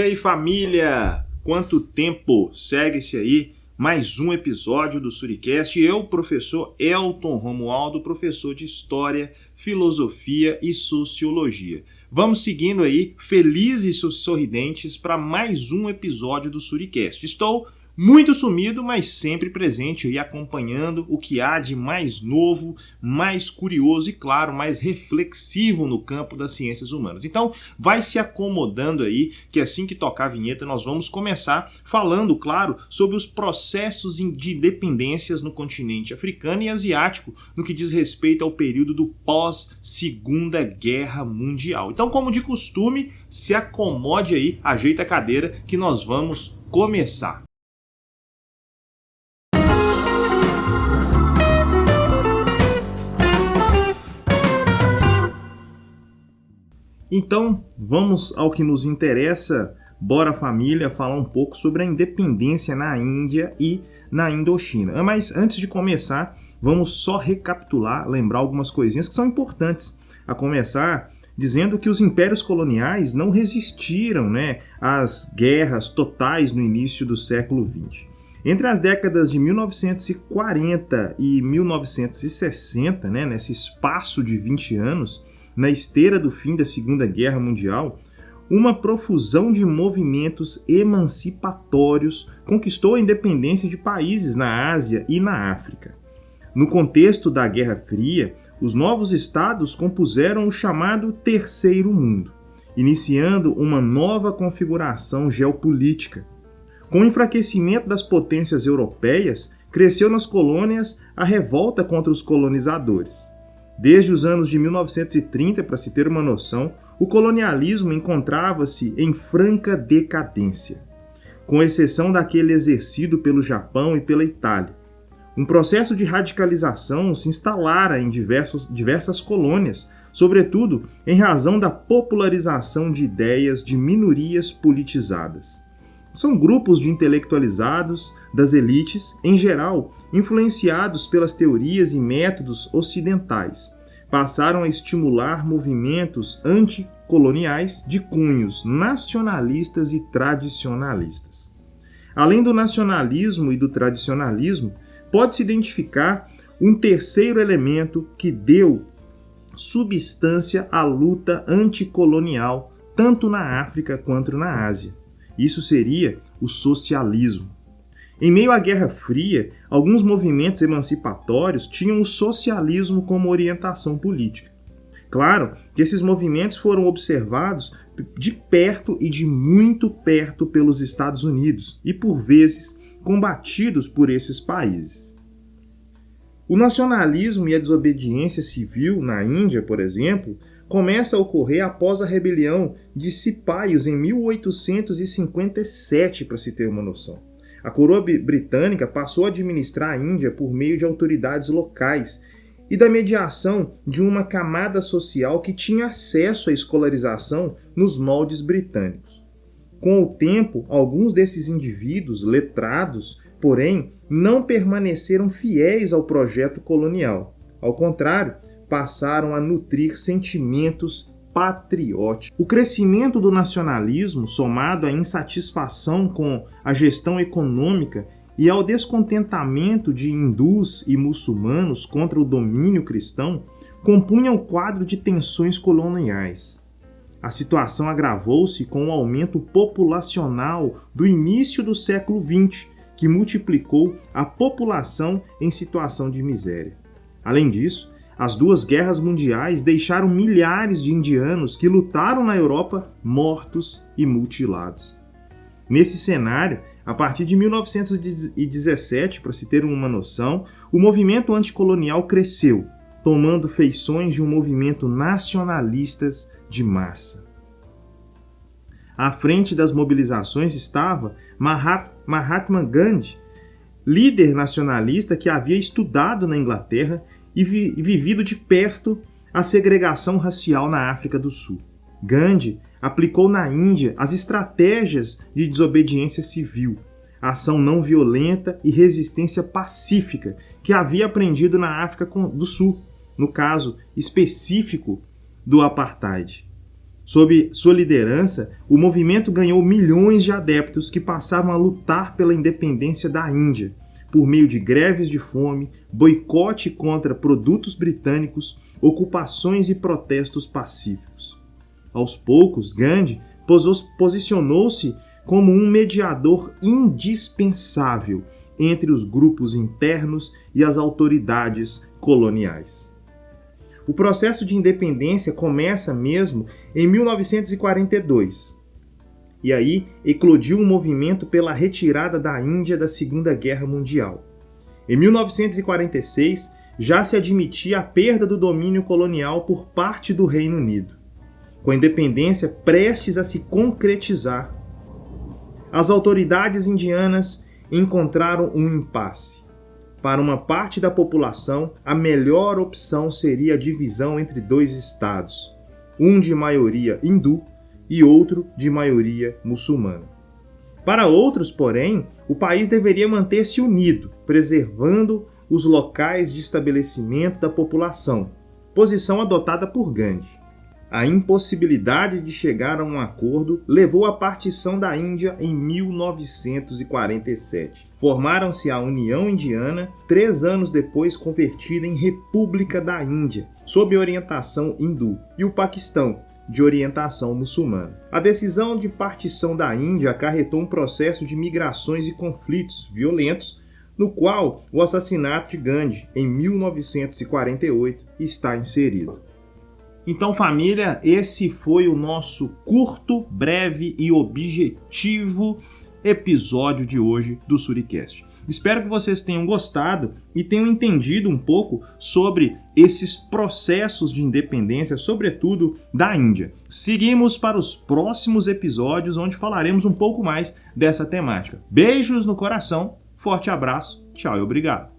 E aí, família? Quanto tempo? Segue-se aí mais um episódio do Suricast. Eu, professor Elton Romualdo, professor de História, Filosofia e Sociologia. Vamos seguindo aí, felizes e sorridentes, para mais um episódio do Suricast. Estou muito sumido, mas sempre presente aí, acompanhando o que há de mais novo, mais curioso e, claro, mais reflexivo no campo das ciências humanas. Então, vai se acomodando aí, que assim que tocar a vinheta, nós vamos começar falando, claro, sobre os processos de independências no continente africano e asiático, no que diz respeito ao período do pós-Segunda Guerra Mundial. Então, como de costume, se acomode aí, ajeita a cadeira, que nós vamos começar. Então, vamos ao que nos interessa. Bora, família, falar um pouco sobre a independência na Índia e na Indochina. Mas antes de começar, vamos só recapitular, lembrar algumas coisinhas que são importantes. A começar dizendo que os impérios coloniais não resistiram, às guerras totais no início do século XX. Entre as décadas de 1940 e 1960, nesse espaço de 20 anos, na esteira do fim da Segunda Guerra Mundial, uma profusão de movimentos emancipatórios conquistou a independência de países na Ásia e na África. No contexto da Guerra Fria, os novos estados compuseram o chamado Terceiro Mundo, iniciando uma nova configuração geopolítica. Com o enfraquecimento das potências europeias, cresceu nas colônias a revolta contra os colonizadores. Desde os anos de 1930, para se ter uma noção, o colonialismo encontrava-se em franca decadência, com exceção daquele exercido pelo Japão e pela Itália. Um processo de radicalização se instalara em diversas colônias, sobretudo em razão da popularização de ideias de minorias politizadas. São grupos de intelectualizados das elites, em geral, influenciados pelas teorias e métodos ocidentais. Passaram a estimular movimentos anticoloniais de cunhos nacionalistas e tradicionalistas. Além do nacionalismo e do tradicionalismo, pode-se identificar um terceiro elemento que deu substância à luta anticolonial, tanto na África quanto na Ásia. Isso seria o socialismo. Em meio à Guerra Fria, alguns movimentos emancipatórios tinham o socialismo como orientação política. Claro que esses movimentos foram observados de perto e de muito perto pelos Estados Unidos e, por vezes, combatidos por esses países. O nacionalismo e a desobediência civil na Índia, por exemplo, começa a ocorrer após a rebelião de Cipaios em 1857, para se ter uma noção. A coroa britânica passou a administrar a Índia por meio de autoridades locais e da mediação de uma camada social que tinha acesso à escolarização nos moldes britânicos. Com o tempo, alguns desses indivíduos letrados, porém, não permaneceram fiéis ao projeto colonial. Ao contrário, passaram a nutrir sentimentos patrióticos. O crescimento do nacionalismo, somado à insatisfação com a gestão econômica e ao descontentamento de hindus e muçulmanos contra o domínio cristão, compunha o quadro de tensões coloniais. A situação agravou-se com o aumento populacional do início do século XX, que multiplicou a população em situação de miséria. Além disso, as duas guerras mundiais deixaram milhares de indianos que lutaram na Europa mortos e mutilados. Nesse cenário, a partir de 1917, para se ter uma noção, o movimento anticolonial cresceu, tomando feições de um movimento nacionalista de massa. À frente das mobilizações estava Mahatma Gandhi, líder nacionalista que havia estudado na Inglaterra e vivido de perto a segregação racial na África do Sul. Gandhi aplicou na Índia as estratégias de desobediência civil, ação não violenta e resistência pacífica que havia aprendido na África do Sul, no caso específico do apartheid. Sob sua liderança, o movimento ganhou milhões de adeptos que passavam a lutar pela independência da Índia, por meio de greves de fome, boicote contra produtos britânicos, ocupações e protestos pacíficos. Aos poucos, Gandhi posicionou-se como um mediador indispensável entre os grupos internos e as autoridades coloniais. O processo de independência começa mesmo em 1942. E aí eclodiu um movimento pela retirada da Índia da Segunda Guerra Mundial. Em 1946, já se admitia a perda do domínio colonial por parte do Reino Unido. Com a independência prestes a se concretizar, as autoridades indianas encontraram um impasse. Para uma parte da população, a melhor opção seria a divisão entre dois estados, um de maioria hindu e outro de maioria muçulmana. Para outros, porém, o país deveria manter-se unido, preservando os locais de estabelecimento da população, posição adotada por Gandhi. A impossibilidade de chegar a um acordo levou à partição da Índia em 1947. Formaram-se a União Indiana, 3 anos depois convertida em República da Índia, sob orientação hindu, e o Paquistão, de orientação muçulmana. A decisão de partição da Índia acarretou um processo de migrações e conflitos violentos, no qual o assassinato de Gandhi, em 1948, está inserido. Então, família, esse foi o nosso curto, breve e objetivo episódio de hoje do Suricast. Espero que vocês tenham gostado e tenham entendido um pouco sobre esses processos de independência, sobretudo da Índia. Seguimos para os próximos episódios, onde falaremos um pouco mais dessa temática. Beijos no coração, forte abraço, tchau e obrigado.